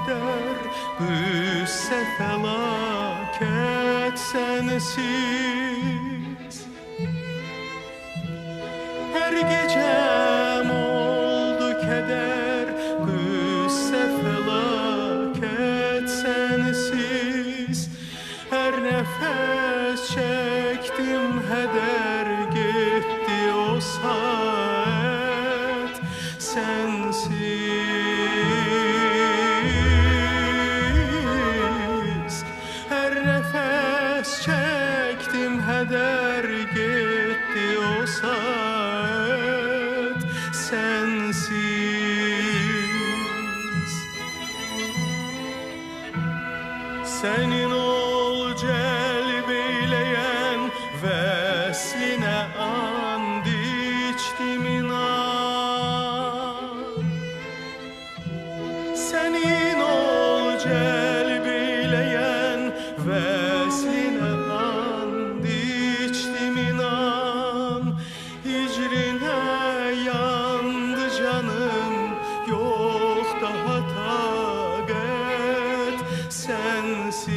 keder, qüssə fəlakət sənsiz. Hər gecəm oldu keder, qüssə fəlakət sənsiz. Hər nəfəs çəkdim heder, getdi o saat sensiz. Her nefes çektim heder, gitti o saat sensiz. Senin ol celbeyleyen vesline and içtim inan. Senin ol celbeyleyen vesline and içtim inan. Hicrine yandı canım, yok daha taqət sensiz.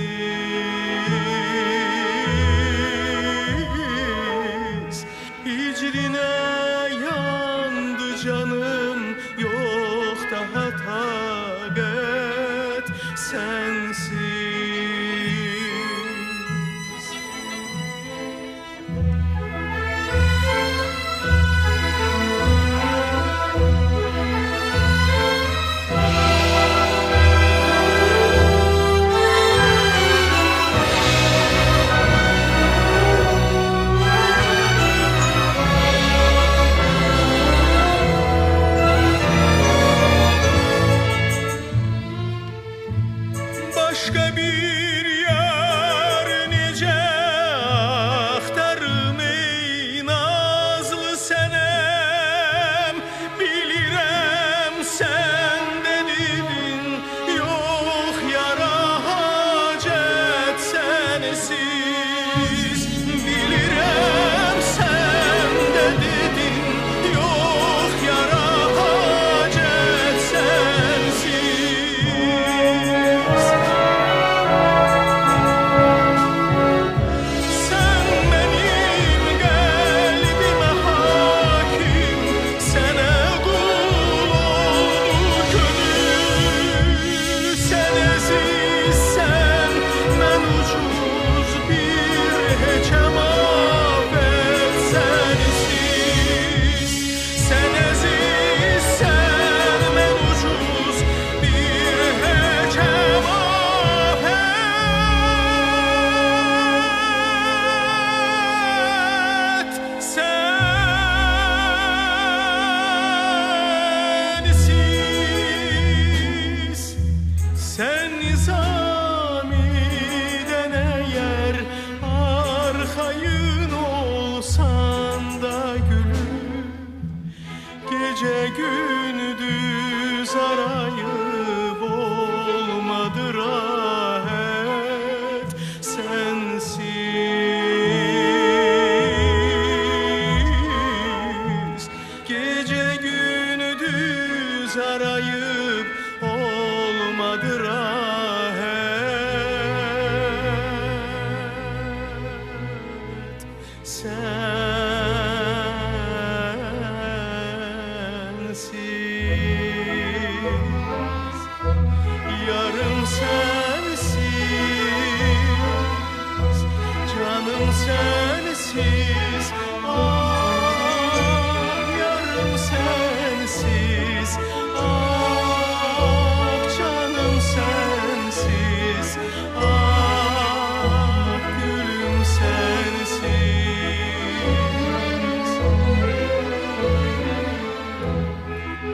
Hicrine yandı canım, yok daha taqət sensiz. Başka bir yar nice axtarım ey nazlı sənem. Bilirəm sən də dedin, yox yara hacət sənsiz. Bilirəm sən də dedin, yox yara hacət sensiz. Sen benim kalbime hakim, sana kul oldu gönül. Sen azizsen, ben ucuz bir heçem afet sensiz. Sen azizsen, ben ucuz bir heçem afet sensiz. Sen Nizami'den eğer arkayın olsan da gülüm, gece gündüz arayıp olmadı rahat sensiz. Gece gündüz arayıp olmadı rahat sensiz. Yarım sensiz, canım sensiz. Ah yarım sensiz, ah canım sensiz. Ah gülüm sensiz.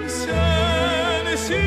Sensiz.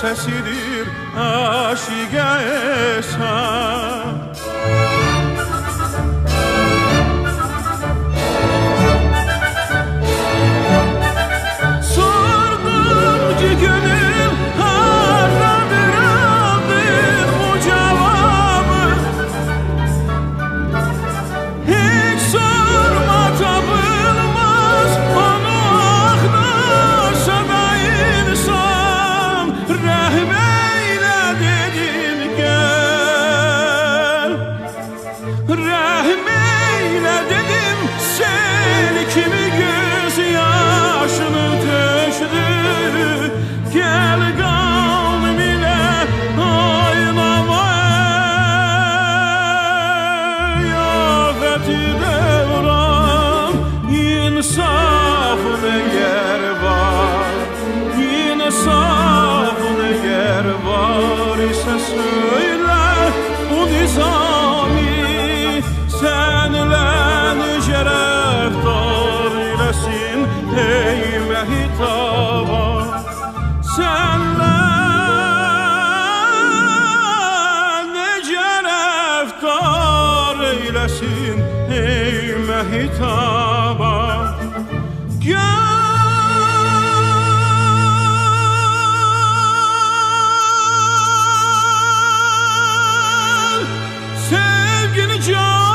sesidir aşık esan. Sordum ki gönül haradır aldır bu cevabı. Hiç sorma tapılmaz onu aklarsa da insan. Rahm eyle dedin gel. Rahm eyle dedim sen kimi göz yaşını tökdü. Gel kalbim ile oynama ey afeti devran. İnsafın eğer var, insafın eğer var ise söyle bu Nizami senle nice rəftar eylesin ey mehitaba. Senle nice rəftar eylesin ey mehitaba. Gel sevgili canan.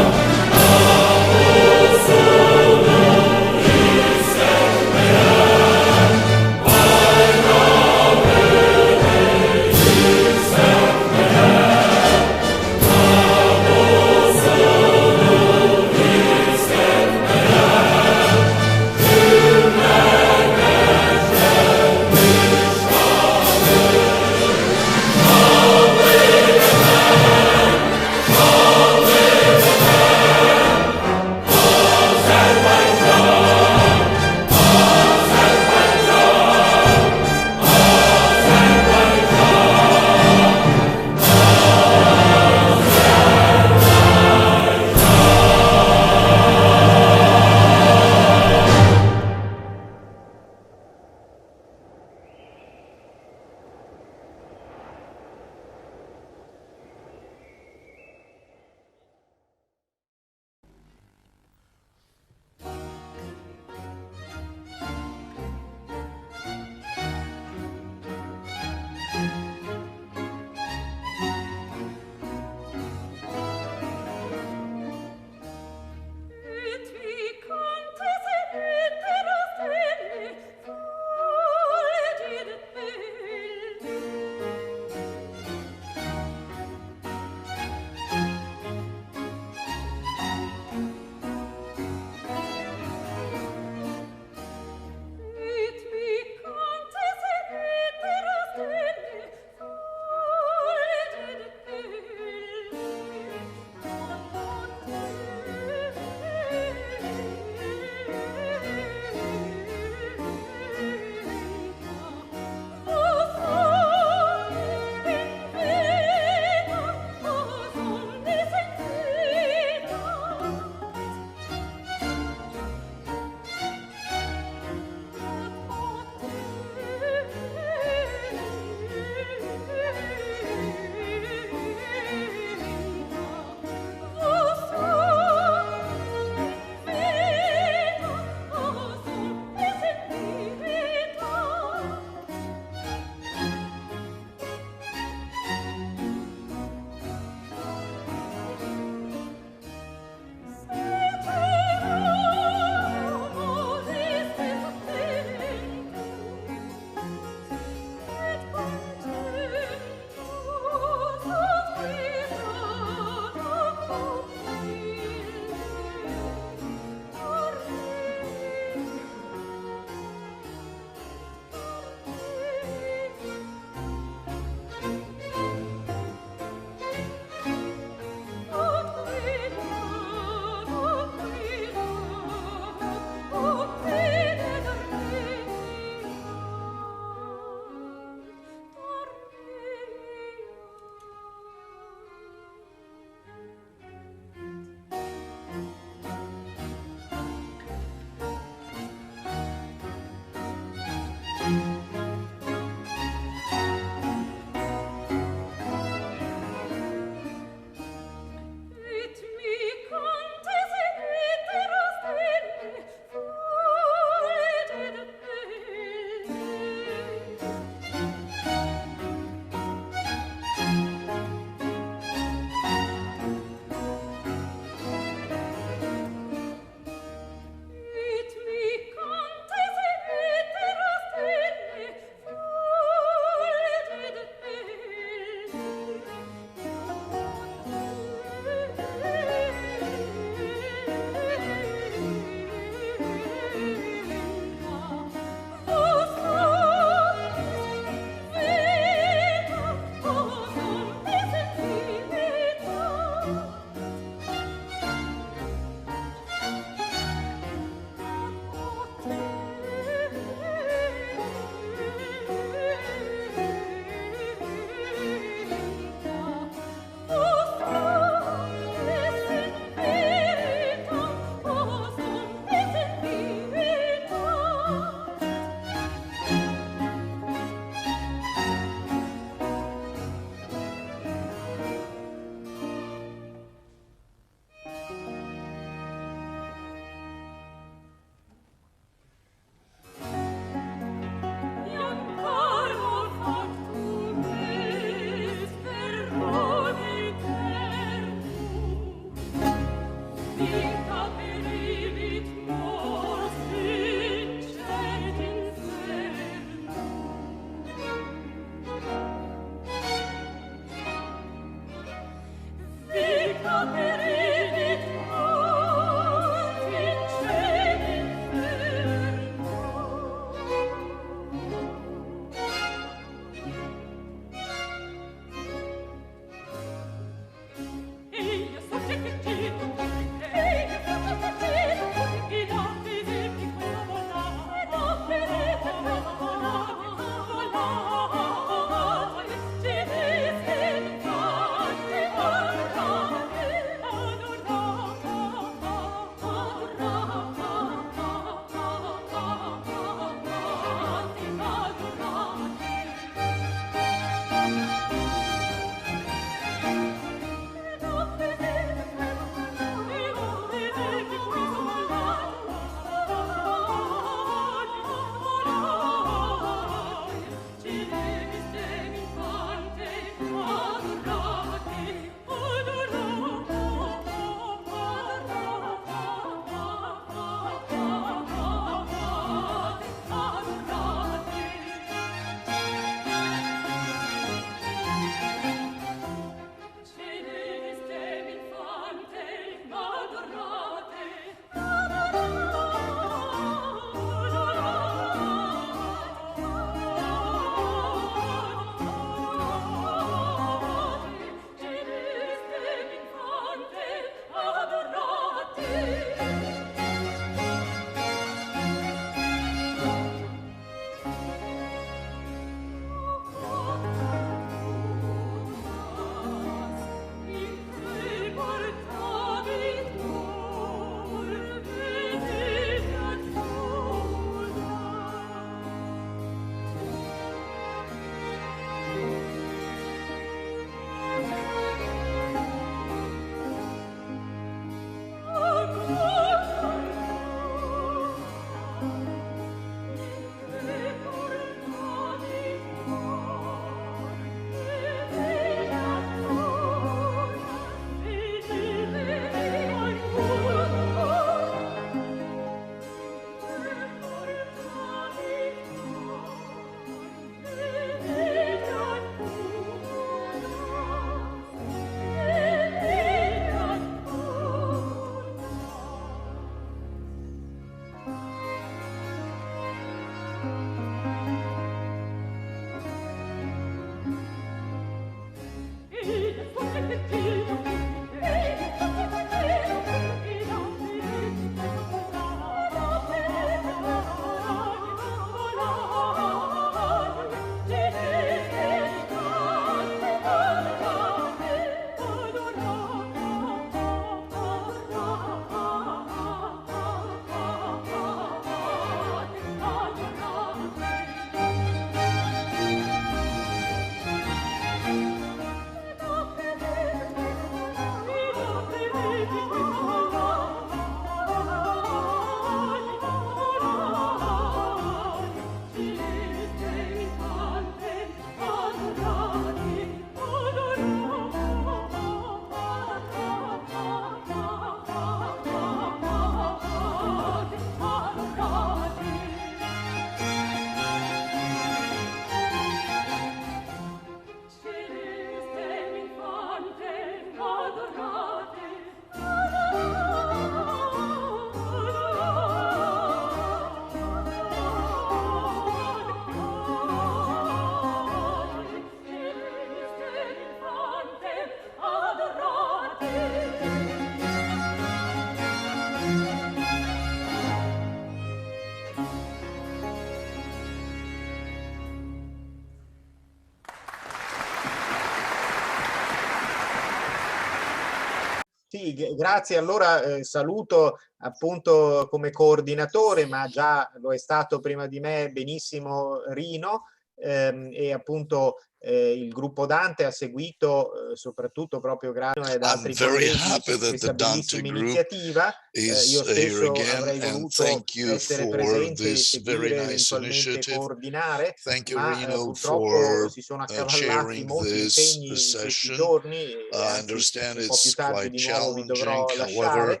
Sì, grazie. Allora saluto appunto come coordinatore, ma già lo è stato prima di me benissimo Rino, e appunto il gruppo Dante ha seguito soprattutto proprio grazie ad altri colleghi questa bellissima iniziativa. Io stesso avrei voluto essere presente e seguire, eventualmente coordinare, ma purtroppo si sono accavallati molti impegni in questi giorni e anzi un po' più tardi di nuovo vi dovrò lasciare.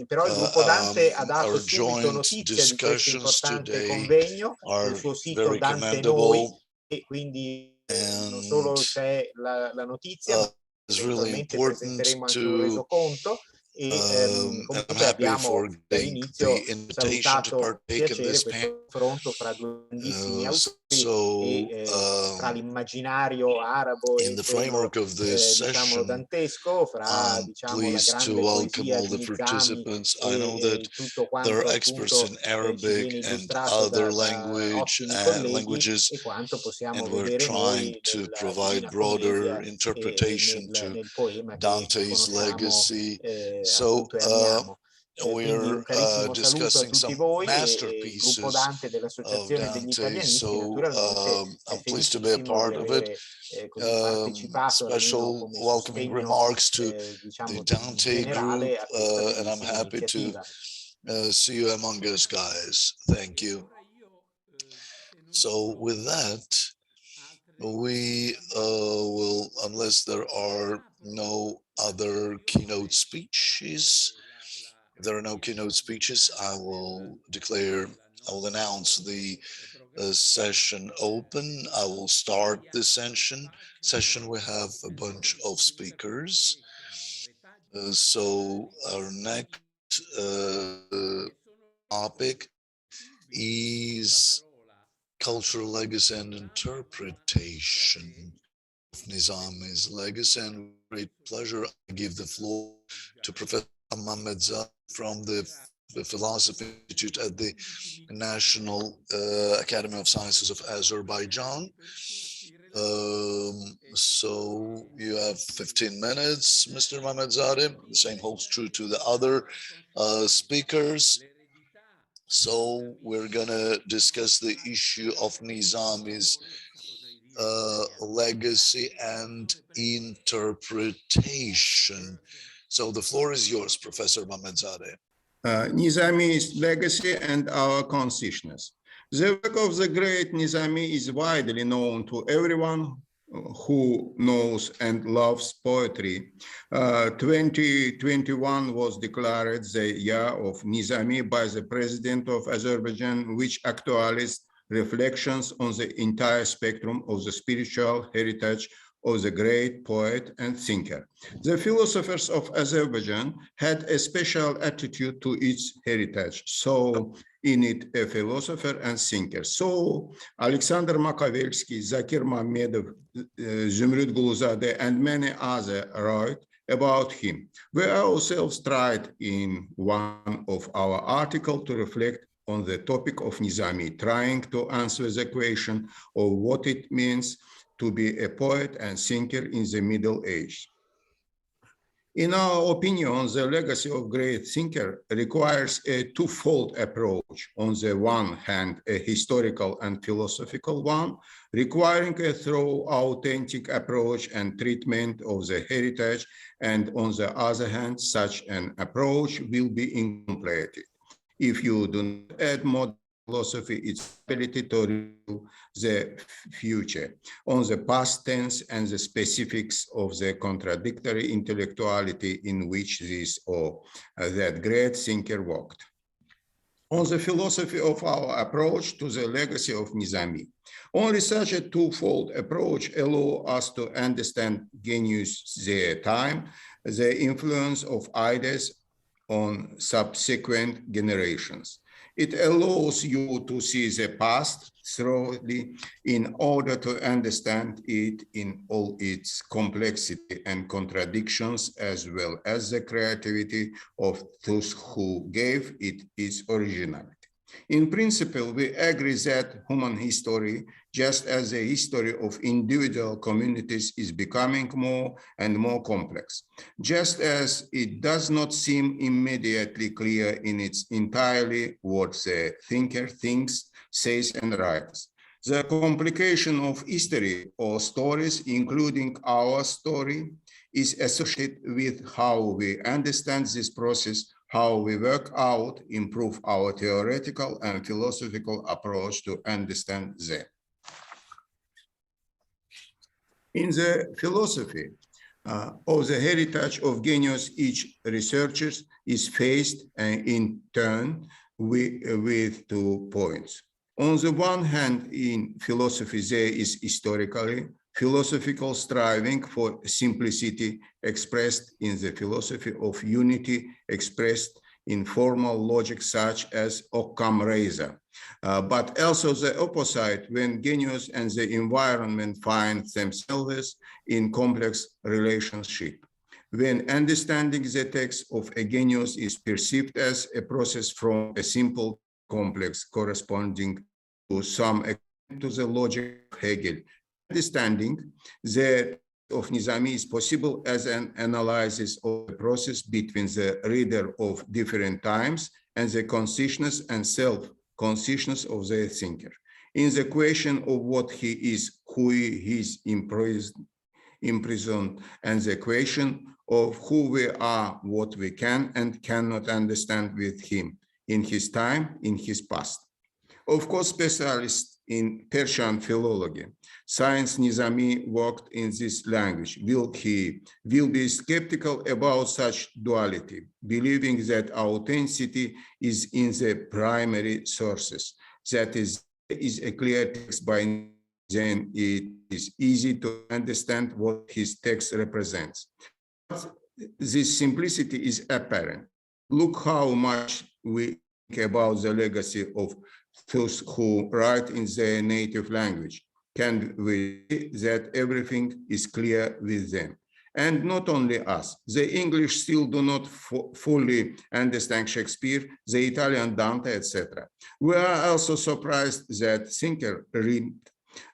Però il gruppo Dante ha dato subito notizia di questo importante convegno sul suo sito Dante Noi, e quindi non solo c'è la notizia, ma eventualmente presenteremo anche un resoconto e comunque abbiamo dall'inizio salutato con piacere questo confronto fra due grandissimi autori e fra l'immaginario arabo e quello diciamo dantesco, fra diciamo la grande poesia di Nizami e tutto quanto appunto ci viene illustrato da ottimi colleghi e quanto possiamo vedere noi nella Divina Commedia e nel poema che conosciamo appunto e amiamo. Quindi un carissimo saluto a tutti voi e il gruppo Dante dell'Associazione degli Italianisti naturalmente è felicissimo di avere così partecipato almeno come sostegno diciamo generale a questa bellissima iniziativa. See you among us, guys. Thank you. So with that, we will, unless there are no other keynote speeches, if there are no keynote speeches, I will announce the session open. I will start this session. We have a bunch of speakers. So our next topic is cultural legacy and interpretation of Nizami's legacy. And with great pleasure, I give the floor to Professor Ilham Mammadzadeh from the Philosophy Institute at the National Academy of Sciences of Azerbaijan. So you have 15 minutes, Mr. Mammadzadeh. The same holds true to the other speakers. So we're gonna discuss the issue of Nizami's legacy and interpretation. So the floor is yours, Professor Mammadzadeh. Nizami's legacy and our consciousness. The work of the great Nizami is widely known to everyone who knows and loves poetry. 2021 was declared the year of Nizami by the president of Azerbaijan, which actualized reflections on the entire spectrum of the spiritual heritage of the great poet and thinker. The philosophers of Azerbaijan had a special attitude to its heritage, so in it a philosopher and thinker. So Alexander Machiavelsky, Zakir Mamedov, Zümrüt Guluzadeh, and many others wrote about him. We ourselves tried in one of our articles to reflect on the topic of Nizami, trying to answer the question of what it means to be a poet and thinker in the Middle Age. In our opinion, the legacy of great thinker requires a twofold approach. On the one hand, a historical and philosophical one, requiring a thorough, authentic approach and treatment of the heritage, and on the other hand, such an approach will be incomplete if you do not add modern philosophy its ability to review the future on the past tense and the specifics of the contradictory intellectuality in which this or that great thinker walked. On the philosophy of our approach to the legacy of Nizami. Only such a twofold approach allows us to understand genius their time, the influence of ideas on subsequent generations. It allows you to see the past thoroughly in order to understand it in all its complexity and contradictions, as well as the creativity of those who gave it its originality. In principle, we agree that human history, just as the history of individual communities, is becoming more and more complex, just as it does not seem immediately clear in its entirety what the thinker thinks, says, and writes. The complication of history or stories, including our story, is associated with how we understand this process, how we work out, improve our theoretical and philosophical approach to understand them. In the philosophy of the heritage of genius, each researcher is faced in turn with 2 points. On the one hand, in philosophy, there is historically philosophical striving for simplicity expressed in the philosophy of unity, expressed in formal logic such as Occam razor. But also the opposite, when genius and the environment find themselves in complex relationship. When understanding the text of a genius is perceived as a process from a simple complex corresponding to some extent to the logic of Hegel. Understanding the of Nizami is possible as an analysis of the process between the reader of different times and the consciousness and self-consciousness of the thinker. In the question of what he is, who he is imprisoned, and the question of who we are, what we can and cannot understand with him, in his time, in his past. Of course, specialists in Persian philology, science Nizami worked in this language. Will be skeptical about such duality, believing that authenticity is in the primary sources. That is a clear text by then it is easy to understand what his text represents. But this simplicity is apparent. Look how much we think about the legacy of those who write in their native language. Can we see that everything is clear with them? And not only us, the English still do not fully understand Shakespeare, the Italian Dante, etc. We are also surprised that thinkers read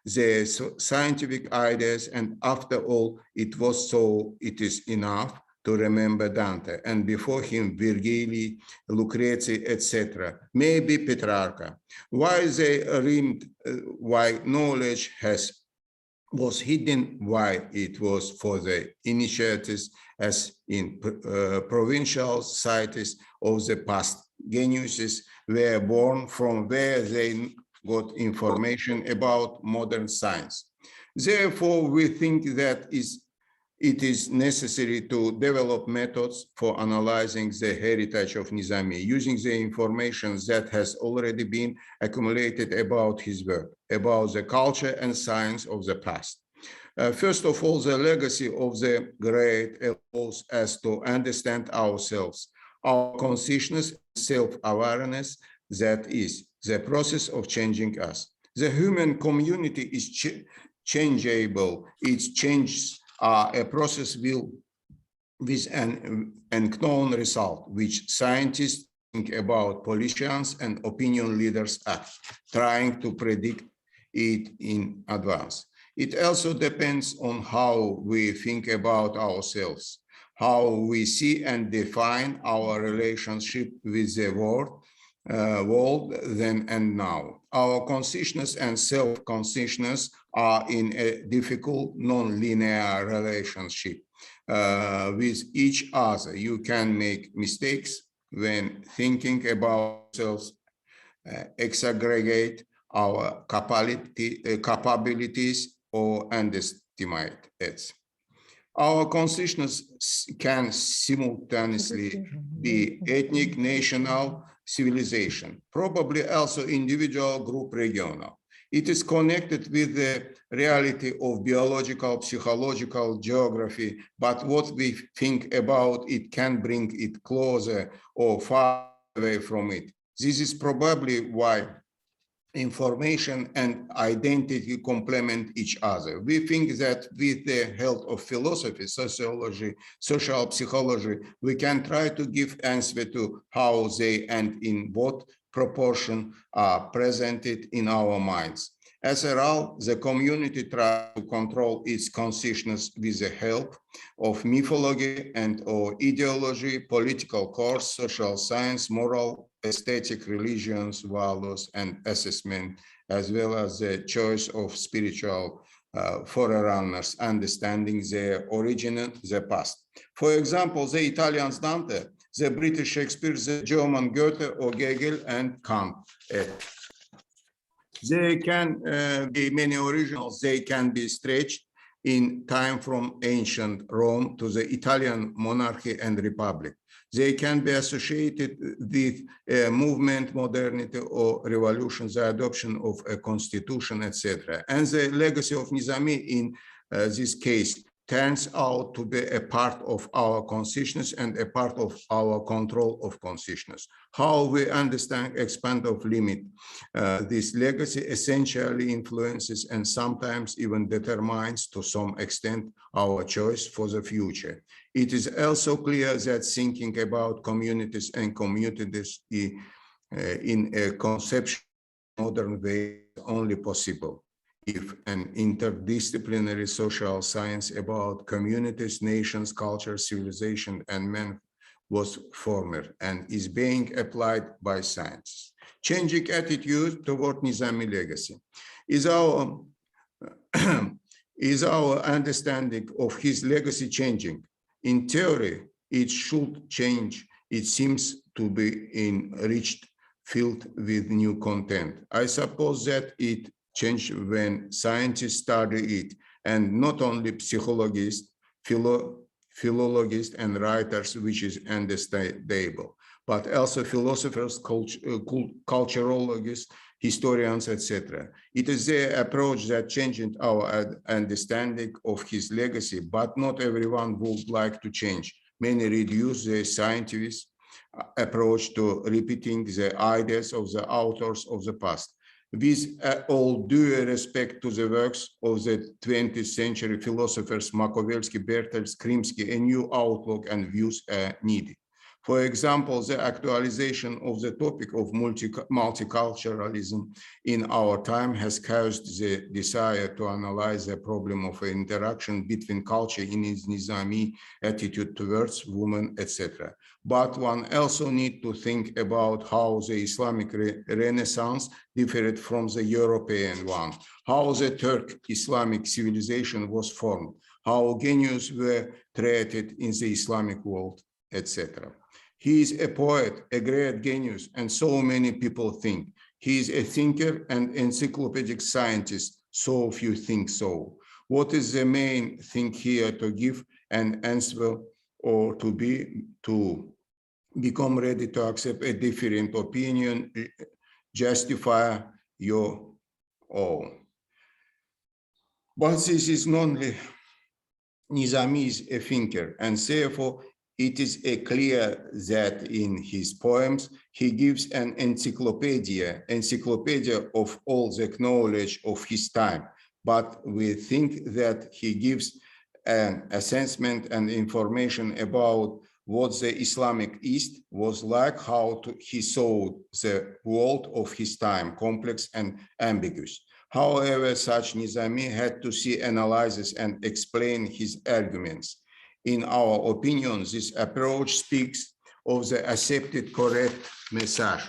the scientific ideas, and after all, it is enough to remember Dante, and before him, Vergili, Lucrezi, etc. Maybe Petrarca. Why they rhymed, why knowledge was hidden, why it was for the initiates as in provincial societies of the past. Geniuses were born from where they got information about modern science. Therefore, we think that it is necessary to develop methods for analyzing the heritage of Nizami, using the information that has already been accumulated about his work, about the culture and science of the past. First of all, the legacy of the great allows us to understand ourselves, our consciousness, self-awareness, that is the process of changing us. The human community is changeable. Its changes are a process with an unknown result, which scientists think about, politicians and opinion leaders are trying to predict it in advance. It also depends on how we think about ourselves, how we see and define our relationship with the world then and now. Our consciousness and self-consciousness are in a difficult, non-linear relationship with each other. You can make mistakes when thinking about ourselves, exaggerate our capabilities or underestimate it. Our consciousness can simultaneously be ethnic, national, civilization, probably also individual, group, regional. It is connected with the reality of biological, psychological, geography, but what we think about it can bring it closer or far away from it. This is probably why information and identity complement each other. We think that with the help of philosophy, sociology, social psychology, we can try to give answer to how they and in what proportion are presented in our minds. As a result, the community tries to control its consciousness with the help of mythology and or ideology, political course, social science, moral, aesthetic, religions, values, and assessment, as well as the choice of spiritual forerunners, understanding their origin, the past. For example, the Italians Dante, the British Shakespeare, the German Goethe or Hegel and Kant. They can be many originals. They can be stretched in time from ancient Rome to the Italian monarchy and republic. They can be associated with movement, modernity, or revolution, the adoption of a constitution, etc. And the legacy of Nizami in this case turns out to be a part of our consciousness and a part of our control of consciousness. How we understand, expand of limit. This legacy essentially influences and sometimes even determines to some extent our choice for the future. It is also clear that thinking about communities and communities in a conceptual modern way is only possible if an interdisciplinary social science about communities, nations, culture, civilization, and men was formed and is being applied by science. Changing attitude toward Nizami legacy is our understanding of his legacy changing. In theory, it should change. It seems to be enriched, filled with new content. I suppose that it changed when scientists study it, and not only psychologists, philologists and writers, which is understandable, but also philosophers, culturologists, historians, etc. It is their approach that changed our understanding of his legacy, but not everyone would like to change. Many reduce the scientific approach to repeating the ideas of the authors of the past. With all due respect to the works of the 20th century philosophers Machiavelli, Bertels, Krimsky, a new outlook and views are needed. For example, the actualization of the topic of multiculturalism in our time has caused the desire to analyze the problem of interaction between culture in its Nizami attitude towards women, etc. But one also needs to think about how the Islamic Renaissance differed from the European one, how the Turk Islamic civilization was formed, how genius were treated in the Islamic world, etc. He is a poet, a great genius, and so many people think. He is a thinker and encyclopedic scientist, so few think so. What is the main thing here to give an answer or to become ready to accept a different opinion, justify your own? But this is not only Nizami is a thinker, and therefore it is clear that in his poems, he gives an encyclopedia of all the knowledge of his time. But we think that he gives an assessment and information about what the Islamic East was like, how he saw the world of his time, complex and ambiguous. However, such Nizami had to see analysis and explain his arguments. In our opinion, this approach speaks of the accepted correct message.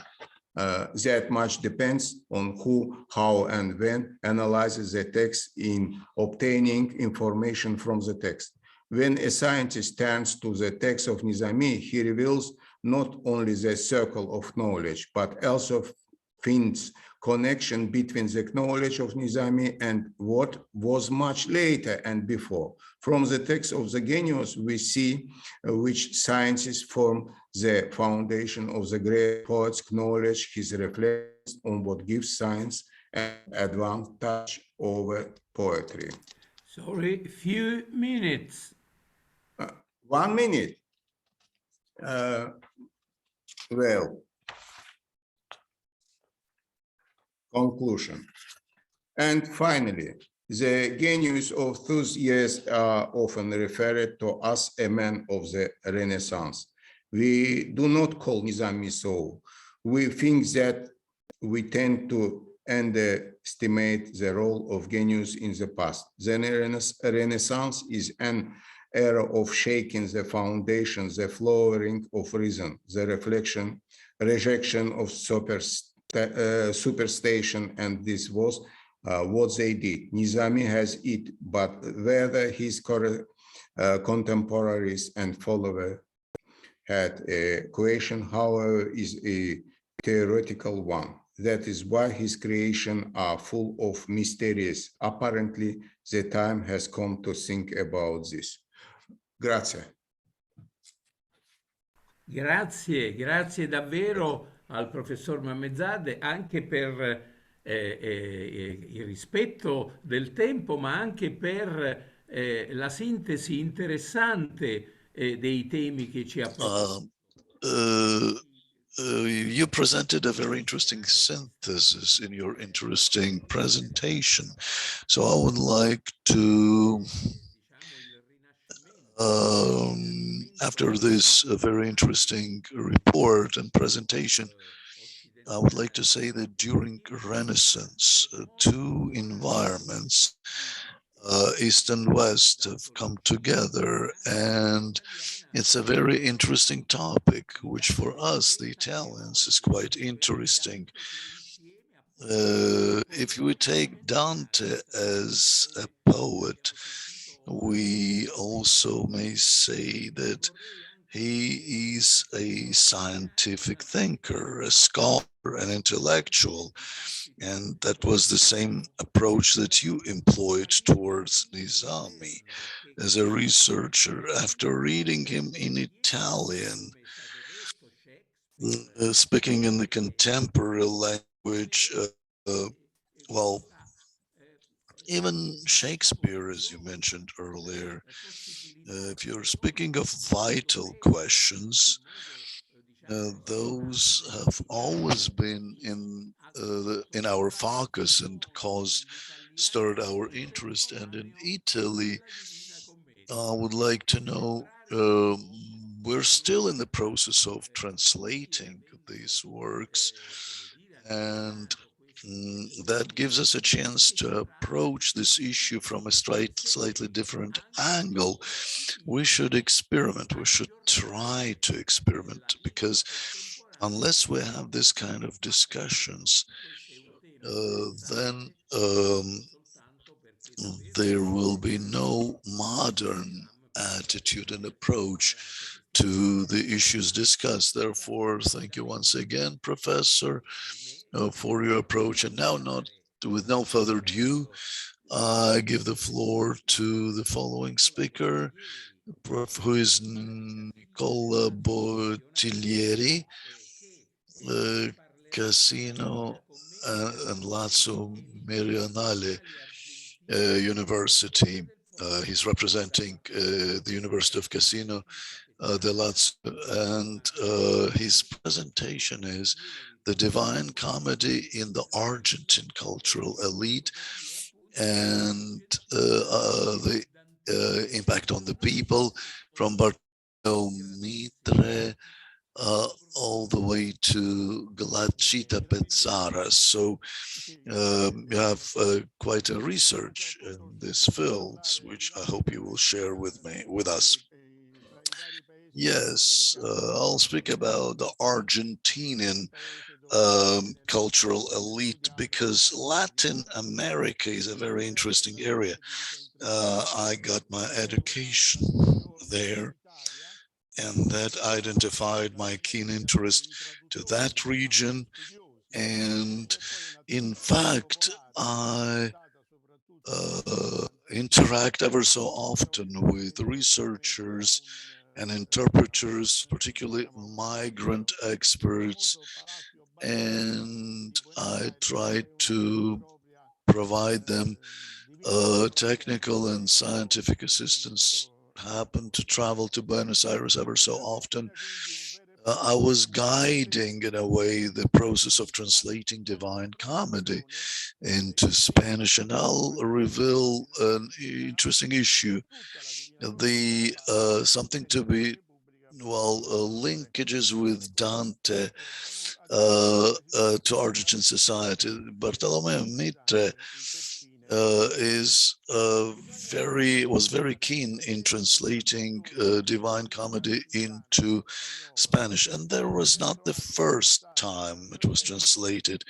That much depends on who, how, and when analyzes the text in obtaining information from the text. When a scientist turns to the text of Nizami, he reveals not only the circle of knowledge, but also finds connection between the knowledge of Nizami and what was much later and before. From the text of the genius, we see which sciences form the foundation of the great poet's knowledge, his reflections on what gives science an advantage over poetry. Sorry, a few minutes. 1 minute. Well, conclusion. And finally, the genius of those years are often referred to as a man of the Renaissance. We do not call Nizami so. We think that we tend to underestimate the role of genius in the past. The Renaissance is an era of shaking the foundations, the flowering of reason, the rejection of superstition, and this was what they did. Nizami has it, but whether his contemporaries and followers had a question, however, is a theoretical one. That is why his creations are full of mysteries. Apparently, the time has come to think about this. Grazie. Grazie davvero al professor Mammadzadeh anche per il rispetto del tempo, ma anche per la sintesi interessante dei temi che ci ha proposto. You presented a very interesting synthesis in your interesting presentation. So I would like to, after this very interesting report and presentation, I would like to say that during Renaissance, two environments, East and West, have come together, and it's a very interesting topic, which for us, the Italians, is quite interesting. If we take Dante as a poet, we also may say that he is a scientific thinker, a scholar, an intellectual, and that was the same approach that you employed towards Nizami as a researcher. After reading him in Italian, speaking in the contemporary language, well, even Shakespeare, as you mentioned earlier, if you're speaking of vital questions, those have always been in our focus and stirred our interest. And in Italy, I would like to know, we're still in the process of translating these works, and that gives us a chance to approach this issue from a slightly different angle. We should experiment, we should try to experiment, because unless we have this kind of discussions, then there will be no modern attitude and approach to the issues discussed. Therefore, thank you once again, Professor, for your approach. And now, with no further ado, I give the floor to the following speaker, who is Nicola Bottiglieri, Cassino and Lazio Meridionale University. He's representing the University of Cassino, the Lazio, and his presentation is The Divine Comedy in the Argentine Cultural Elite and the impact on the people, from Bartolomeo Mitre all the way to Giacinta Pezzana. So you have quite a research in these fields, which I hope you will share with us. Yes, I'll speak about the Argentinian cultural elite, because Latin America is a very interesting area. I got my education there, and that identified my keen interest to that region. And in fact, I interact ever so often with researchers and interpreters, particularly migrant experts, and I try to provide them technical and scientific assistance. Happen to travel to Buenos Aires ever so often. I was guiding, in a way, the process of translating Divine Comedy into Spanish, and I'll reveal an interesting issue. The something to be, well, linkages with Dante to Argentine society. Bartolomeo Mitre was very keen in translating Divine Comedy into Spanish, and there was not the first time it was translated.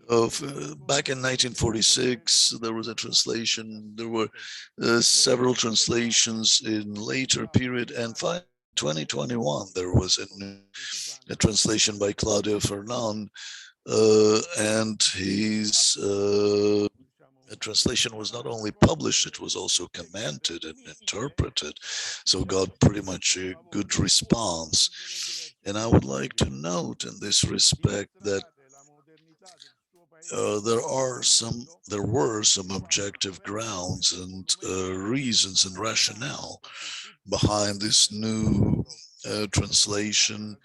Back in 1946, there was a translation. There were several translations in later period, and finally, 2021, there was a translation by Claudio Fernand, and his translation was not only published, it was also commented and interpreted, so got pretty much a good response. And I would like to note in this respect that there were some objective grounds and reasons and rationale behind this new translation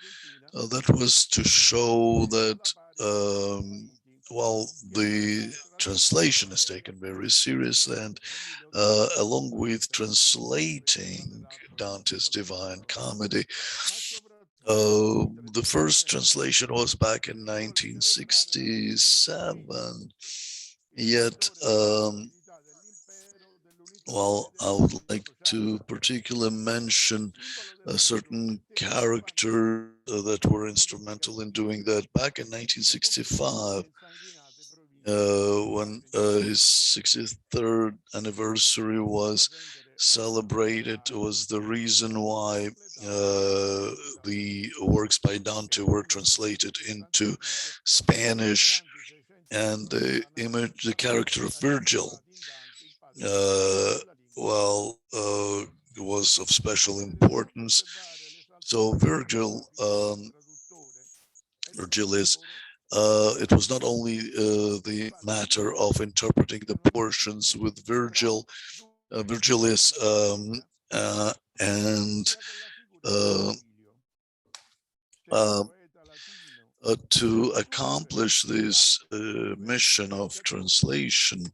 that was to show that while the translation is taken very seriously, and along with translating Dante's Divine Comedy, the first translation was back in 1967, yet well, I would like to particularly mention certain characters that were instrumental in doing that. Back in 1965, when his 63rd anniversary was celebrated, was the reason why the works by Dante were translated into Spanish, and the character of Virgil was of special importance. So Virgil is, it was not only the matter of interpreting the portions with Virgilius, and to accomplish this mission of translation,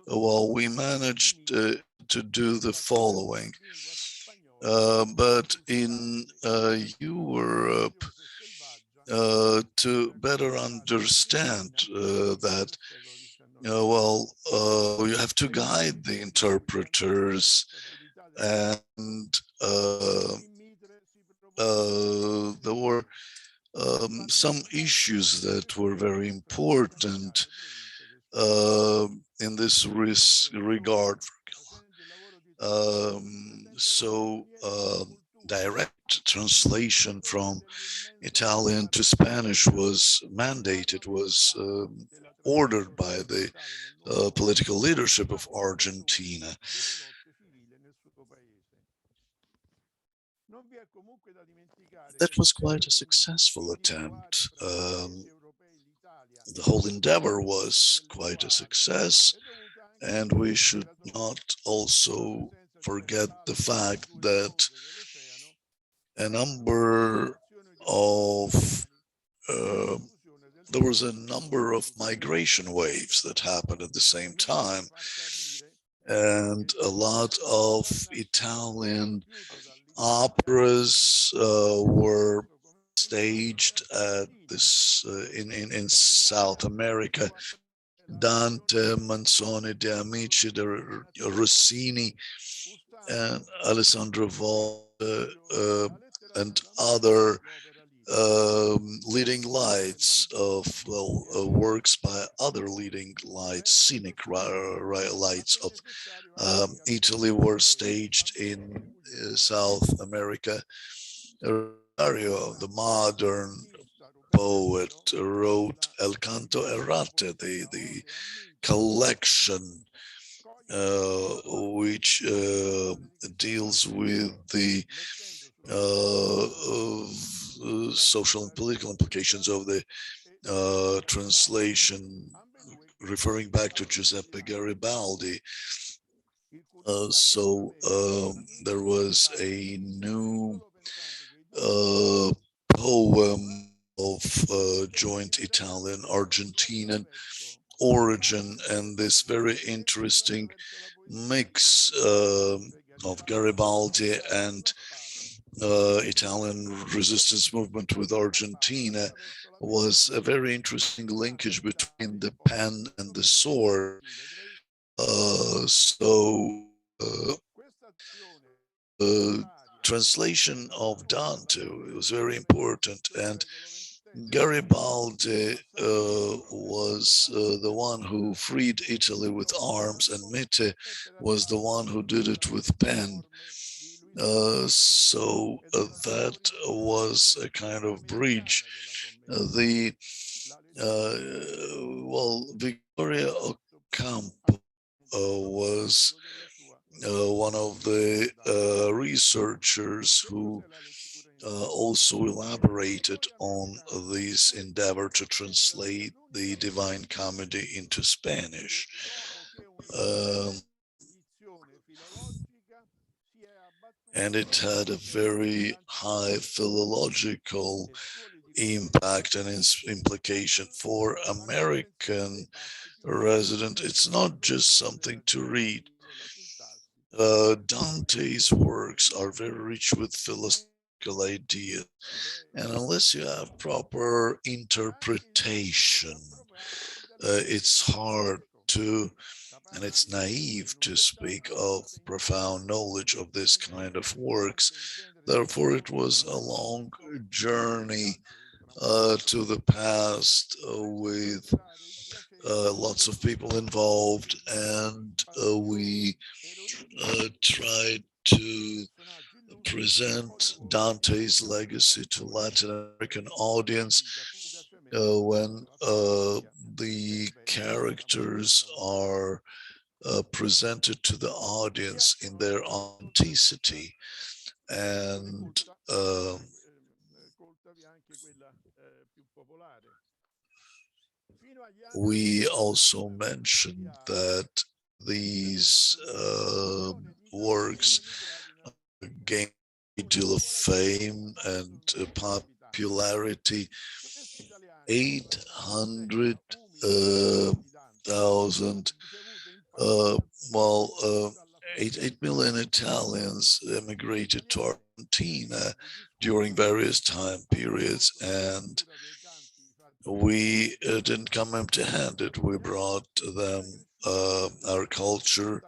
well, we managed to do the following. But in Europe, to better understand that, you have to guide the interpreters, and there were some issues that were very important in this regard. Direct translation from Italian to Spanish was mandated, was ordered by the political leadership of Argentina. That was quite a successful attempt. The whole endeavor was quite a success, and we should not also forget the fact that a number of there was a number of migration waves that happened at the same time, and a lot of Italian operas were staged at this in South America. Dante, Manzoni, De Amici, Rossini, and Alessandro Volta, and other leading lights of works by other leading lights, scenic lights of Italy were staged in South America. Rosario, the modern poet, wrote El Canto Errante, the collection which deals with the social and political implications of the translation, referring back to Giuseppe Garibaldi. There was a new poem of joint Italian-Argentinian origin, and this very interesting mix of Garibaldi and Italian resistance movement with Argentina was a very interesting linkage between the pen and the sword. Translation of Dante was very important, and Garibaldi was the one who freed Italy with arms, and Mitre was the one who did it with pen. So that was a kind of bridge. Victoria Ocampo was one of the researchers who also elaborated on this endeavor to translate the Divine Comedy into Spanish. And it had a very high philological impact and its implication for American resident. It's not just something to read. Dante's works are very rich with philosophical ideas, and unless you have proper interpretation, it's hard to, and it's naive to speak of profound knowledge of this kind of works. Therefore, it was a long journey to the past with lots of people involved, and we tried to present Dante's legacy to Latin American audience when the characters are presented to the audience in their authenticity. And we also mentioned that these works gained a deal of fame and popularity. 800,000 8 million Italians emigrated to Argentina during various time periods, and we didn't come empty-handed. We brought them our culture.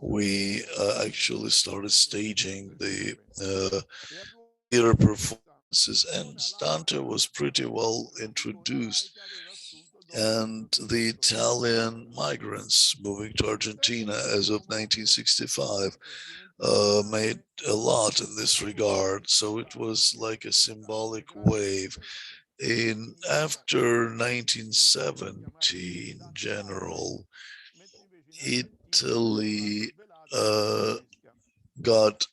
We actually started staging the theater performances, and Dante was pretty well introduced. And the Italian migrants moving to Argentina as of 1965 made a lot in this regard. So it was like a symbolic wave. After 1970, in general, Italy got,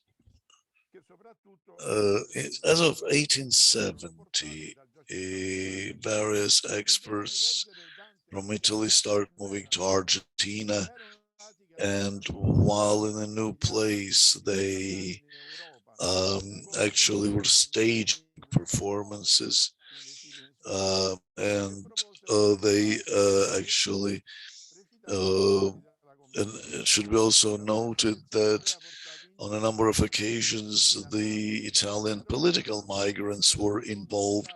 as of 1870, various experts from Italy start moving to Argentina, and while in a new place, they actually were staging performances, and they actually, and it should be also noted that on a number of occasions, the Italian political migrants were involved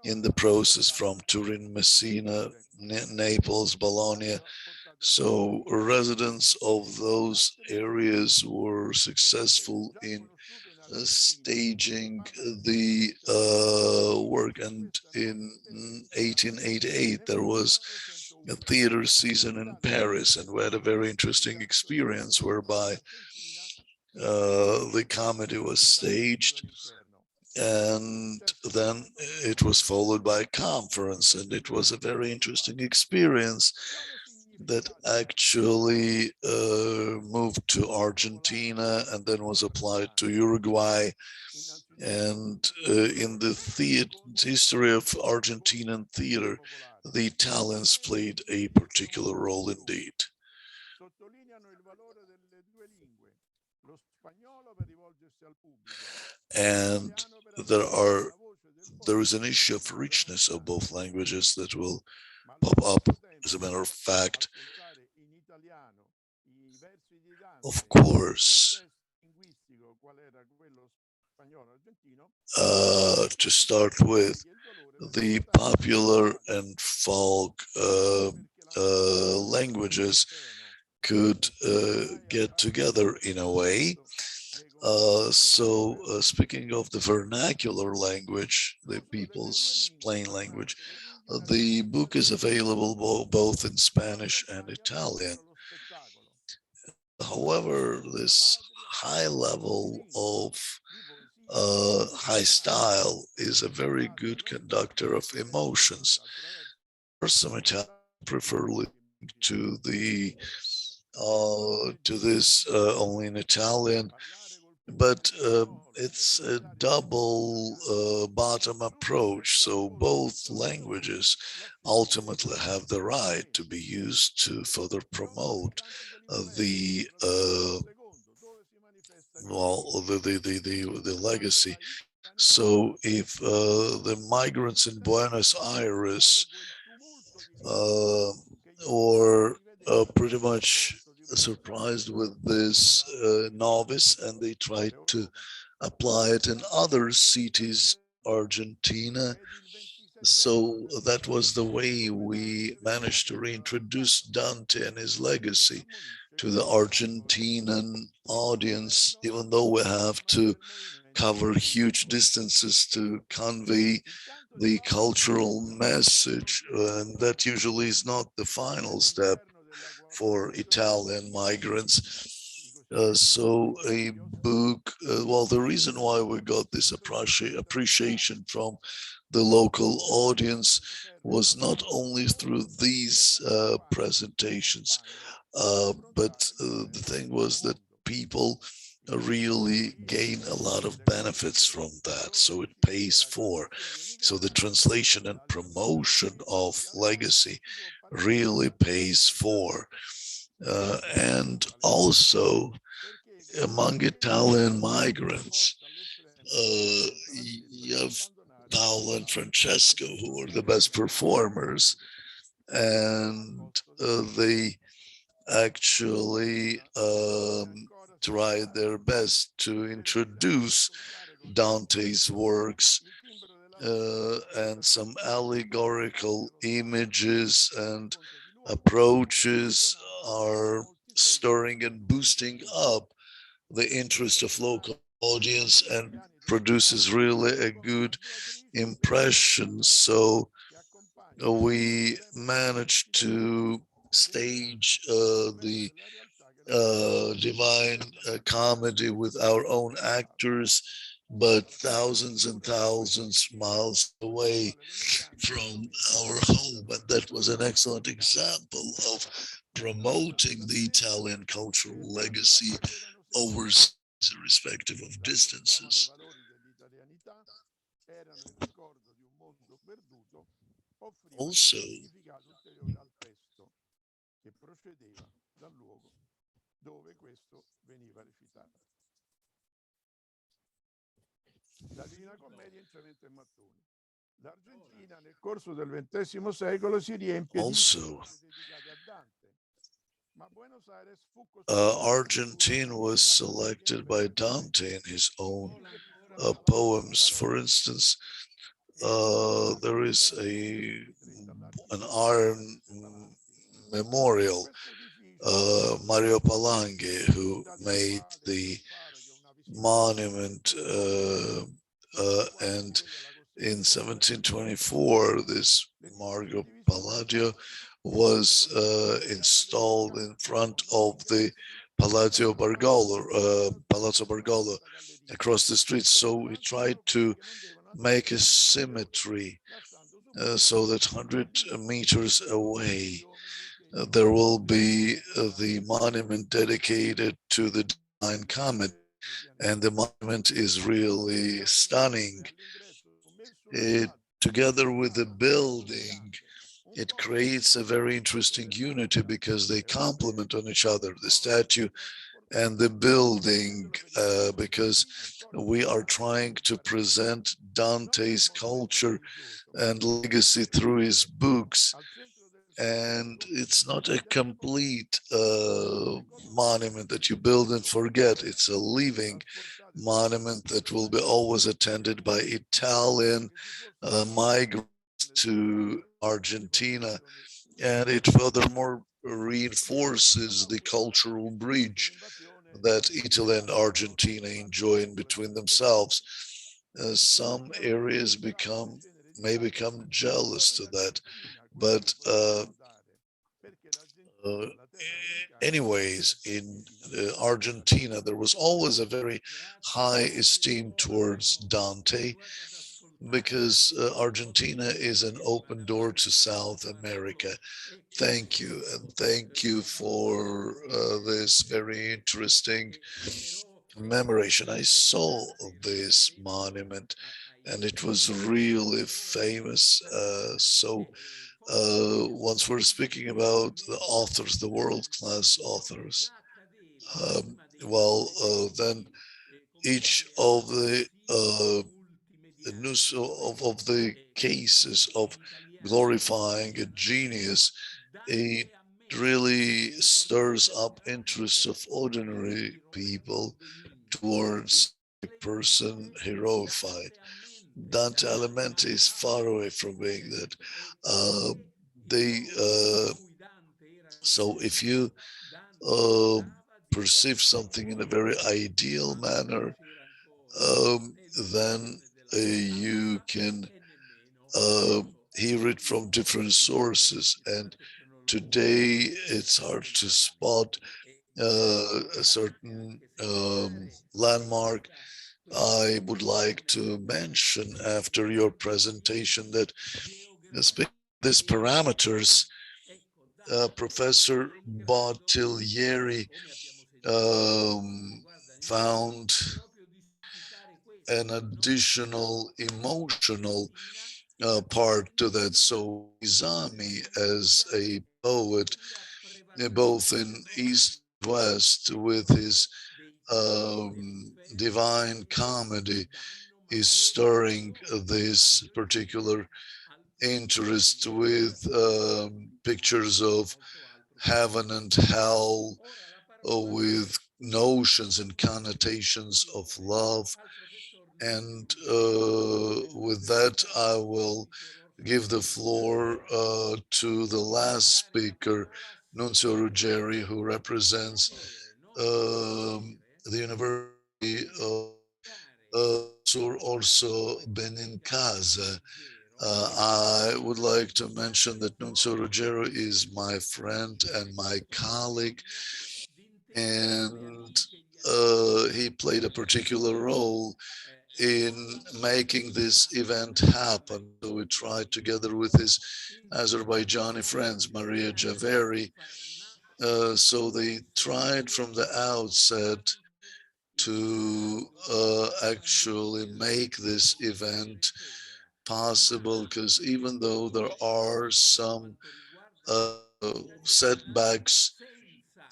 in the process from Turin, Messina, Naples, Bologna. So residents of those areas were successful in staging the work. And in 1888, there was a theater season in Paris, and we had a very interesting experience whereby the comedy was staged, and then it was followed by a conference, and it was a very interesting experience that actually moved to Argentina and then was applied to Uruguay. And in the history of Argentinian theater, the Italians played a particular role indeed. And there is an issue of richness of both languages that will pop up. As a matter of fact, of course, to start with, the popular and folk languages could get together in a way. Speaking of the vernacular language, the people's plain language, the book is available both in Spanish and Italian. However, this high level of high style is a very good conductor of emotions. There are some Italians prefer listening to this only in Italian, but it's a double bottom approach. So both languages ultimately have the right to be used to further promote the legacy. So if the migrants in Buenos Aires or pretty much surprised with this novice, and they tried to apply it in other cities, Argentina. So that was the way we managed to reintroduce Dante and his legacy to the Argentinian audience, even though we have to cover huge distances to convey the cultural message, and that usually is not the final step for Italian migrants. So a book, well, the reason why we got this appreciation from the local audience was not only through these presentations, but the thing was that people really gain a lot of benefits from that, so it pays for. So the translation and promotion of legacy really pays for. And also among Italian migrants, you have Paolo and Francesco, who are the best performers, and they actually tried their best to introduce Dante's works and some allegorical images and approaches are stirring and boosting up the interest of local audience and produces really a good impression. So we managed to stage the Divine Comedy with our own actors, but thousands and thousands miles away from our home. And that was an excellent example of promoting the Italian cultural legacy overseas, irrespective of distances. Also, La Divina Commedia in cemento e mattoni. L'Argentina nel corso del XX secolo si riempie di dedicate a Dante. Argentine was selected by Dante in his own poems. For instance, there is an iron memorial, Mario Palange, who made the monument, and in 1724, this Mario Palladio was installed in front of the Palazzo Bargolo across the street. So we tried to make a symmetry so that 100 meters away there will be the monument dedicated to the Divine Comedy, and the monument is really stunning. Together with the building, it creates a very interesting unity because they complement on each other, the statue and the building, because we are trying to present Dante's culture and legacy through his books. And it's not a complete monument that you build and forget. It's a living monument that will be always attended by Italian migrants to Argentina. And it furthermore reinforces the cultural bridge that Italy and Argentina enjoy in between themselves. Some areas may become jealous to that, but anyways, in Argentina, there was always a very high esteem towards Dante, because Argentina is an open door to South America. Thank you, and thank you for this very interesting commemoration. I saw this monument, and it was really famous. Once we're speaking about the authors, the world-class authors, then each of the news of the cases of glorifying a genius, it really stirs up interest of ordinary people towards a person heroified. Dante Alimenti is far away from being that. So if you perceive something in a very ideal manner, then you can hear it from different sources. And today it's hard to spot a certain landmark. I would like to mention after your presentation that these parameters, Professor Bottiglieri found an additional emotional part to that. So Nizami, as a poet, both in East and West, with his Divine Comedy, is stirring this particular interest with pictures of heaven and hell, with notions and connotations of love. And with that, I will give the floor to the last speaker, Nunzio Ruggiero, who represents the University of Sur Orso Benincasa. I would like to mention that Nunzio Ruggiero is my friend and my colleague, and he played a particular role in making this event happen. So we tried together with his Azerbaijani friends, Maria Javeri. So they tried from the outset to actually make this event possible, because even though there are some setbacks,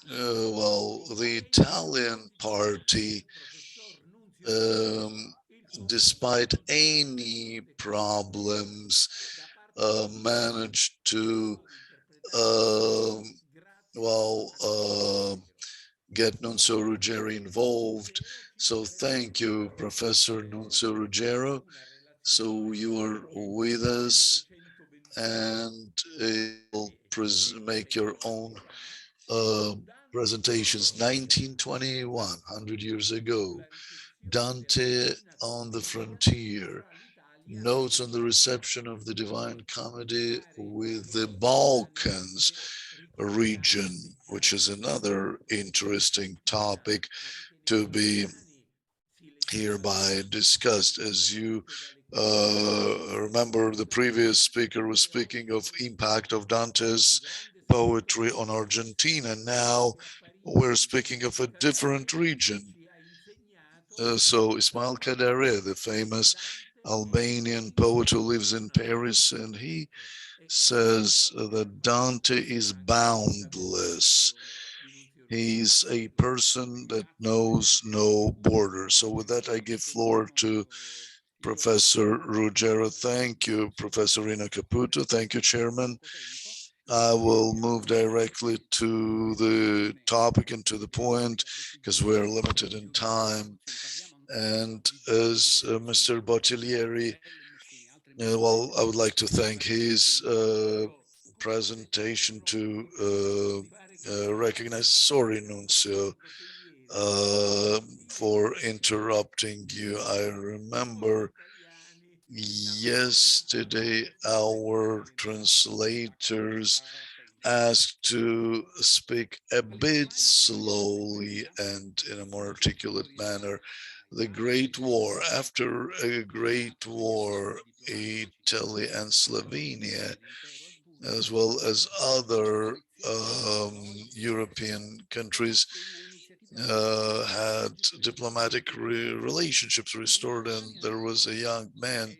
the Italian party, despite any problems, managed to get Nunzio Ruggiero involved. So thank you, Professor Nunzio Ruggiero. So you are with us, and you'll make your own presentations. 1921, 100 years ago, Dante on the Frontier, notes on the reception of the Divine Comedy with the Balkans region, which is another interesting topic to be hereby discussed. As you remember, the previous speaker was speaking of impact of Dante's poetry on Argentina. Now we're speaking of a different region. So Ismail Kadare, the famous Albanian poet who lives in Paris, and he says that Dante is boundless. He's a person that knows no borders. So with that, I give floor to Professor Ruggiero. Thank you, Professor Rino Caputo. Thank you, Chairman. I will move directly to the topic and to the point, because we're limited in time. And as Mr. Bottiglieri, I would like to thank his presentation to recognize. Sorry, Nunzio, for interrupting you. I remember yesterday our translators asked to speak a bit slowly and in a more articulate manner. The Great War. After a Great War, Italy and Slovenia, as well as other European countries, had diplomatic relationships restored, and there was a young man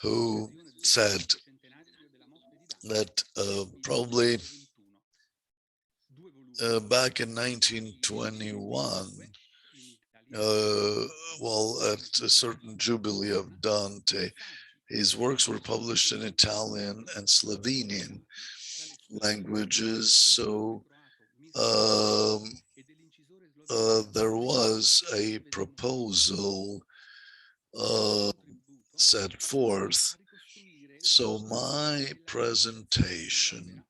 who said that probably back in 1921, well, at a certain jubilee of Dante, his works were published in Italian and Slovenian languages. So there was a proposal set forth. So my presentation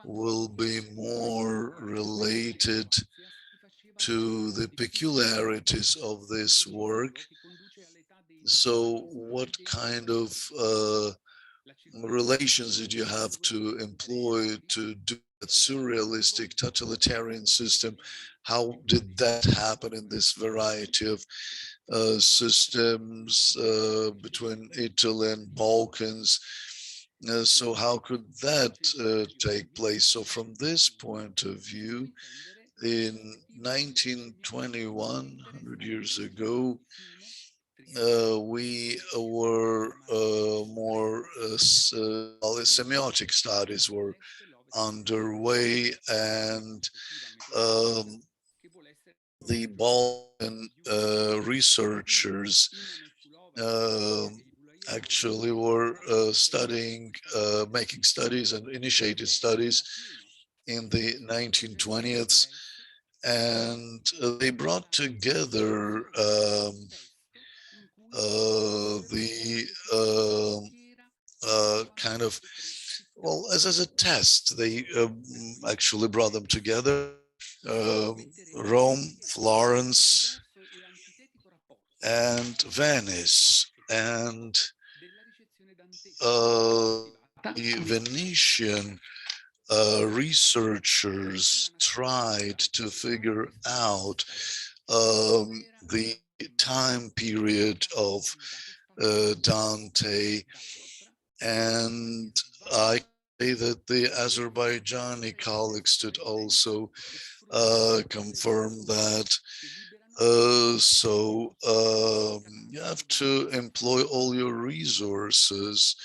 will be more related to the peculiarities of this work. So what kind of relations did you have to employ to do that surrealistic totalitarian system? How did that happen in this variety of systems between Italy and Balkans? So how could that take place? So from this point of view, in 1921, 100 years ago, we were more semiotic studies were underway, and the Balkan researchers actually were studying, making studies and initiated studies in the 1920s, and they brought together the kind of, well, as a test, they actually brought them together. Rome, Florence, and Venice, and the Venetian researchers tried to figure out the time period of Dante, and I say that the Azerbaijani colleagues did also confirm that. So you have to employ all your resources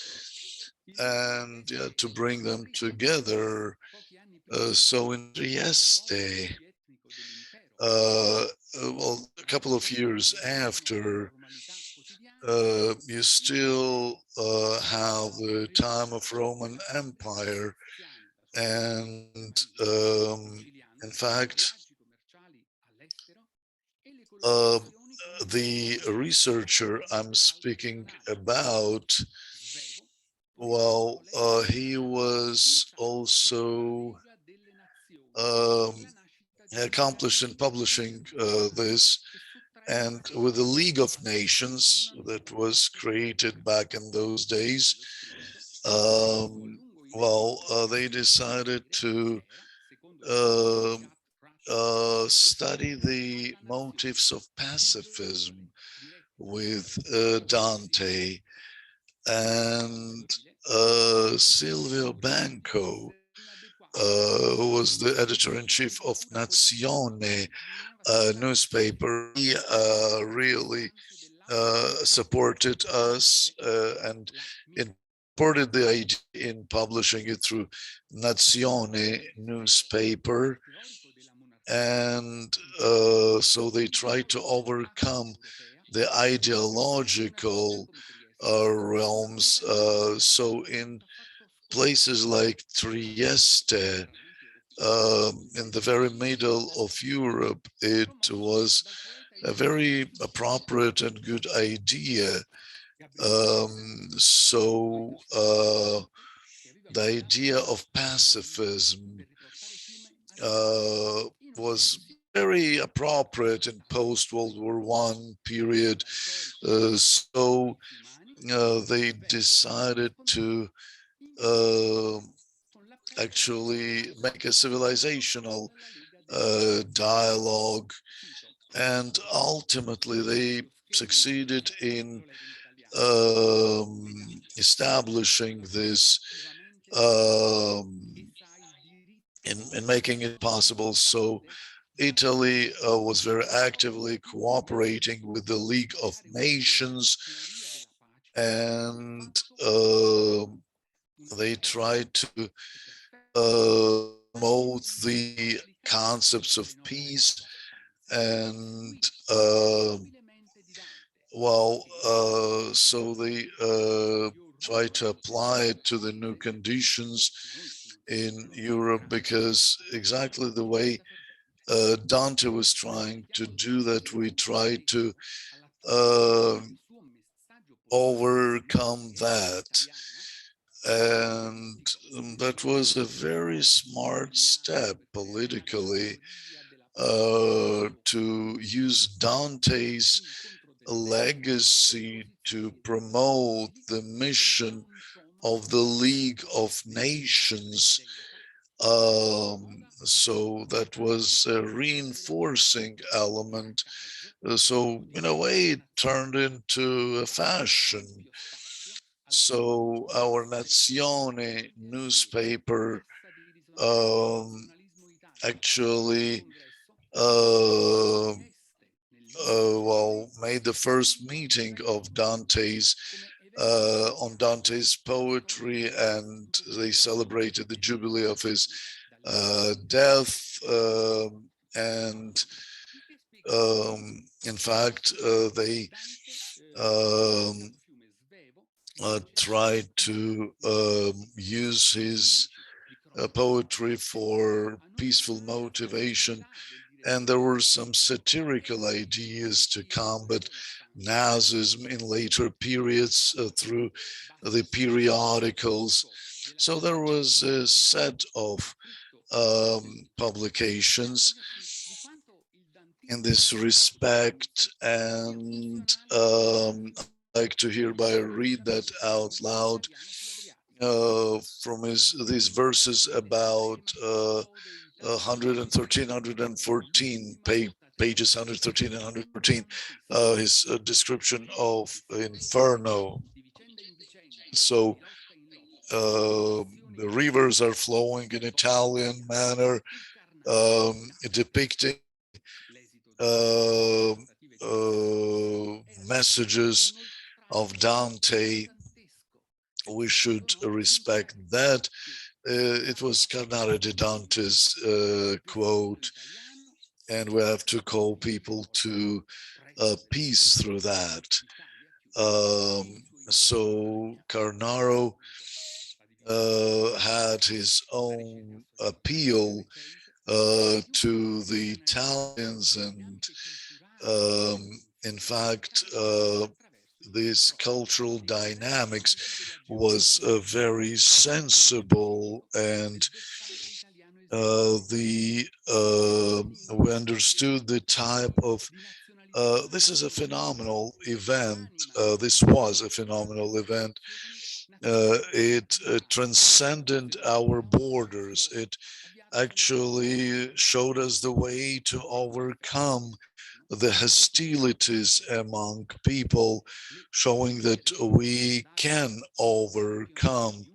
and to bring them together. So in Trieste, well, a couple of years after, you still have the time of Roman Empire, and in fact, the researcher I'm speaking about, well, he was also accomplished in publishing this, and with the League of Nations that was created back in those days, well, they decided to study the motives of pacifism with Dante, and Silvio Banco, who was the editor-in-chief of Nazione newspaper, he really supported us and supported the idea in publishing it through Nazione newspaper. And so they tried to overcome the ideological realms. So in places like Trieste, in the very middle of Europe, it was a very appropriate and good idea. So the idea of pacifism was very appropriate in post-World War I period. So they decided to actually make a civilizational dialogue, and ultimately they succeeded in establishing this, in making it possible. So Italy was very actively cooperating with the League of Nations, and they tried to promote the concepts of peace, and so they try to apply it to the new conditions in Europe, because exactly the way Dante was trying to do that, we try to overcome that. And that was a very smart step politically, to use Dante's legacy to promote the mission of the League of Nations. So that was a reinforcing element. So in a way, it turned into a fashion. So our Nazione newspaper actually made the first meeting of Dante's on Dante's poetry, and they celebrated the jubilee of his death, and in fact they tried to use his poetry for peaceful motivation, and there were some satirical ideas to combat Nazism in later periods through the periodicals. So there was a set of publications in this respect, and I'd like to hereby read that out loud from these verses about 113, 114, pages 113 and 114, his description of Inferno. So the rivers are flowing in Italian manner, depicting messages of Dante. We should respect that. It was Carnare di Dante's quote, and we have to call people to peace through that. So Carnaro had his own appeal to the Italians, and in fact this cultural dynamics was very sensible, and we understood the type of this is a phenomenal event. This was a phenomenal event. It transcended our borders. It actually showed us the way to overcome the hostilities among people, showing that we can overcome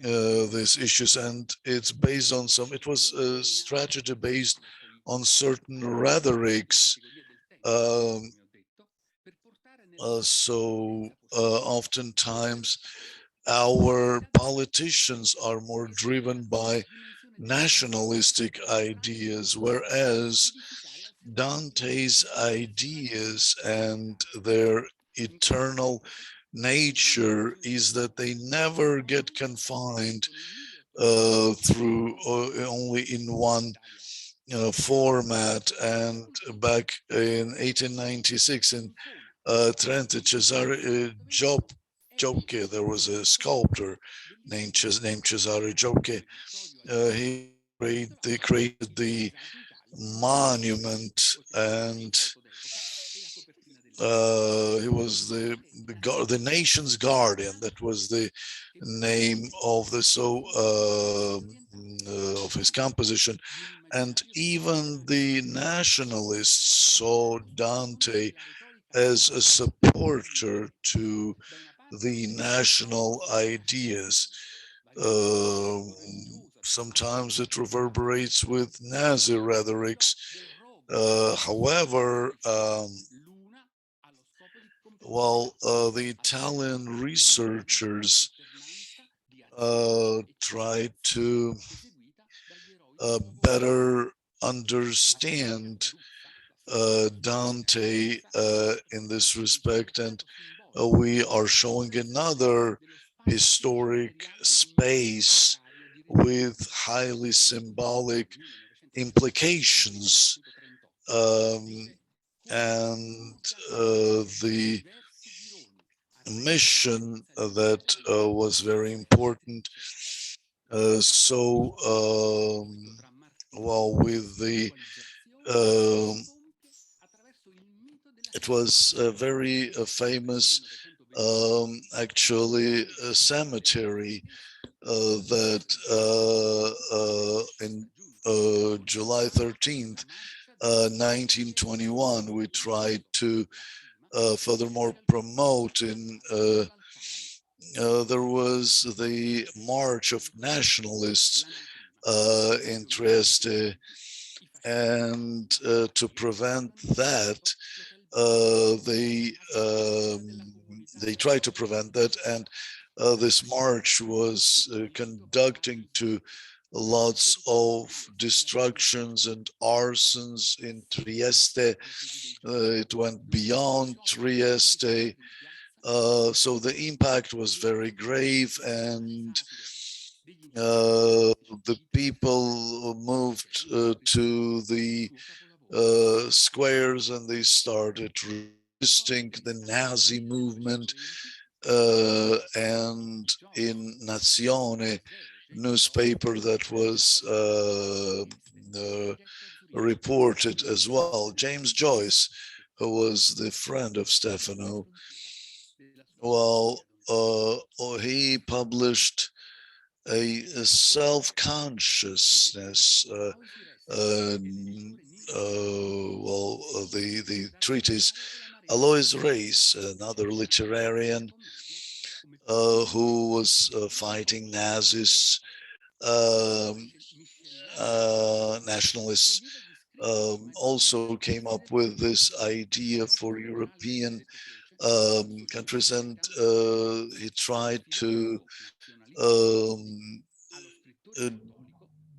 these issues. And it's based on it was a strategy based on certain rhetorics. Oftentimes our politicians are more driven by nationalistic ideas, whereas Dante's ideas and their eternal nature is that they never get confined through only in one format. And back in 1896 in Trento, Cesare Giocche. There was a sculptor named Cesare Giocche. He created the monument, and he was the nation's guardian. That was the name of the of his composition. And even the nationalists saw Dante as a supporter to the national ideas. Sometimes it reverberates with Nazi rhetorics. However, the Italian researchers tried to better understand Dante in this respect, and we are showing another historic space with highly symbolic implications, and the mission that was very important. With the it was a very famous actually a cemetery that in July 13th 1921 we tried to furthermore promote. There was the March of Nationalists in Trieste, and to prevent that, they tried to prevent that, and this march was conducting to lots of destructions and arsons in Trieste. It went beyond Trieste. So the impact was very grave, and the people moved to the squares, and they started resisting the Nazi movement. And in Nazione newspaper that was reported as well, James Joyce, who was the friend of Stefano, he published a self-consciousness, the treatise Alois Reis, another literarian who was fighting Nazis, nationalists, also came up with this idea for European countries, and he tried to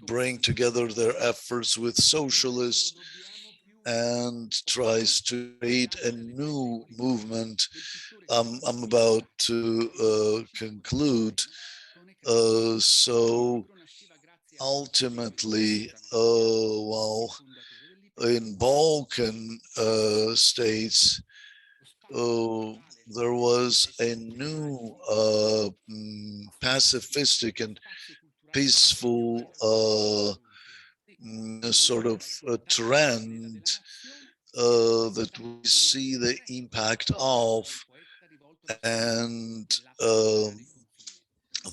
bring together their efforts with socialists, and tries to create a new movement. I'm about to conclude. So ultimately, in Balkan states, there was a new pacifistic and peaceful sort of a trend that we see the impact of, and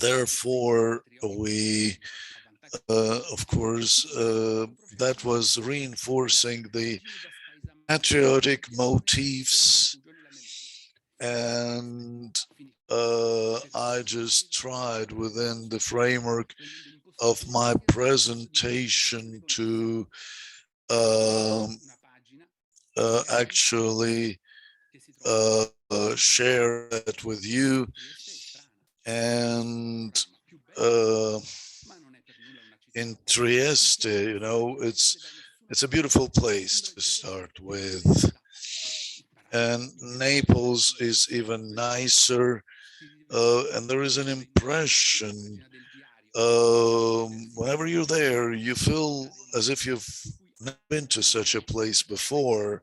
therefore we of course that was reinforcing the patriotic motifs, and I just tried within the framework of my presentation to actually share that with you. And in Trieste, you know, it's a beautiful place to start with, and Naples is even nicer, and there is an impression whenever you're there, you feel as if you've never been to such a place before.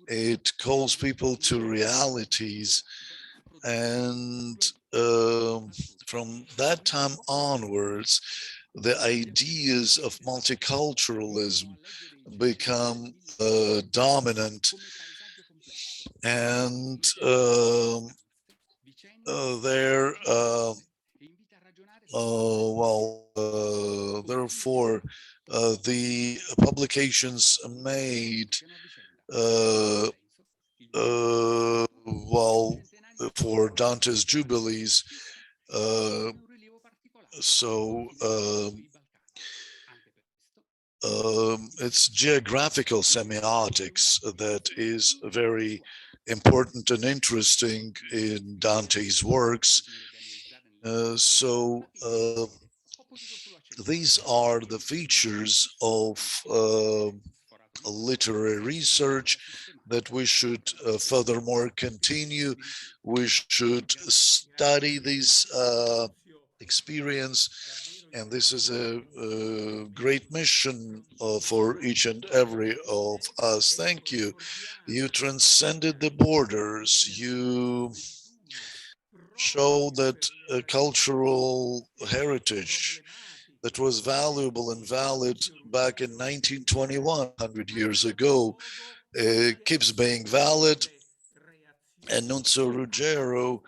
It calls people to realities, And from that time onwards, the ideas of multiculturalism become dominant, and therefore, the publications made for Dante's Jubilees, it's geographical semiotics that is very important and interesting in Dante's works. These are the features of literary research that we should furthermore continue. We should study this experience, and this is a great mission for each and every of us. Thank you. You transcended the borders. You show that a cultural heritage that was valuable and valid back in 1921, 100 years ago, keeps being valid. And Nunzio Ruggiero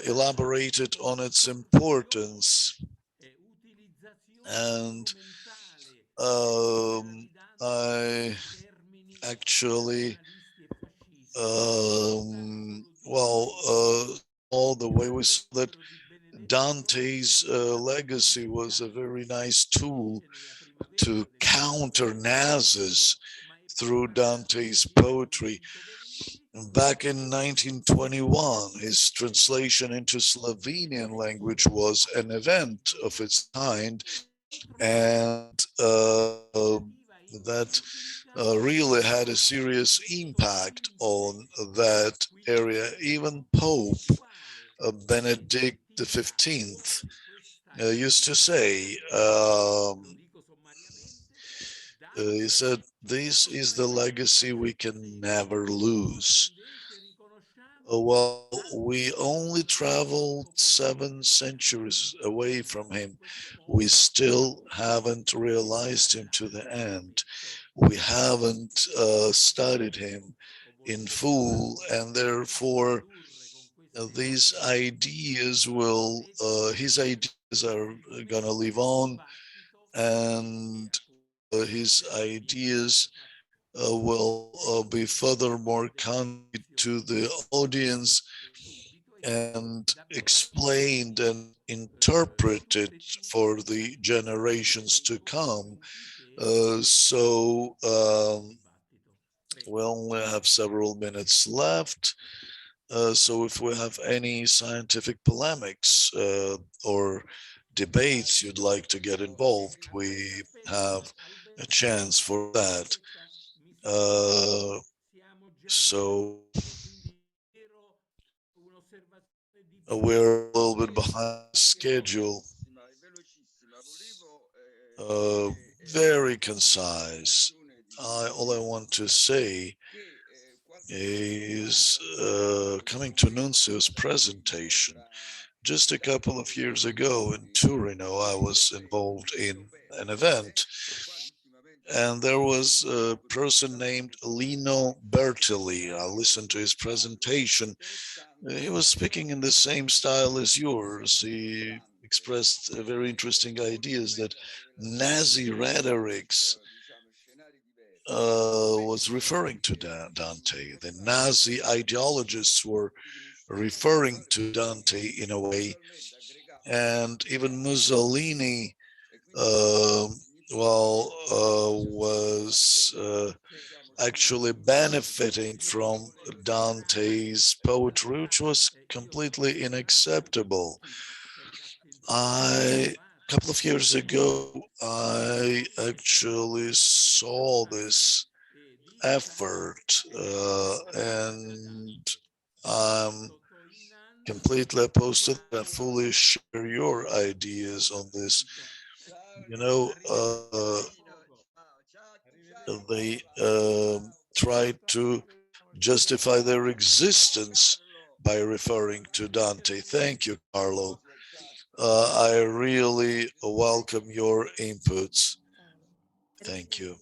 elaborated on its importance. And I actually, all the way we saw that Dante's legacy was a very nice tool to counter Nazis through Dante's poetry. Back in 1921, his translation into Slovenian language was an event of its kind, and that really had a serious impact on that area. Even Pope Benedict XV used to say, he said, "This is the legacy we can never lose." Well, we only traveled 7 centuries away from him. We still haven't realized him to the end. We haven't studied him in full, and therefore these ideas will, his ideas are gonna live on, and his ideas will be furthermore conveyed to the audience and explained and interpreted for the generations to come. We only have several minutes left. So if we have any scientific polemics or debates you'd like to get involved, we have a chance for that. So we're a little bit behind schedule. Very concise. All I want to say is coming to Nunzio's presentation. Just a couple of years ago in Torino, I was involved in an event, and there was a person named Lino Bertoli. I listened to his presentation. He was speaking in the same style as yours. He expressed very interesting ideas that Nazi rhetorics was referring to Dante. The Nazi ideologists were referring to Dante in a way, and even Mussolini was actually benefiting from Dante's poetry, which was completely unacceptable. A couple of years ago, I actually saw this effort, and I'm completely opposed to that. I fully share your ideas on this. You know, they tried to justify their existence by referring to Dante. Thank you, Carlo. I really welcome your inputs. Thank you.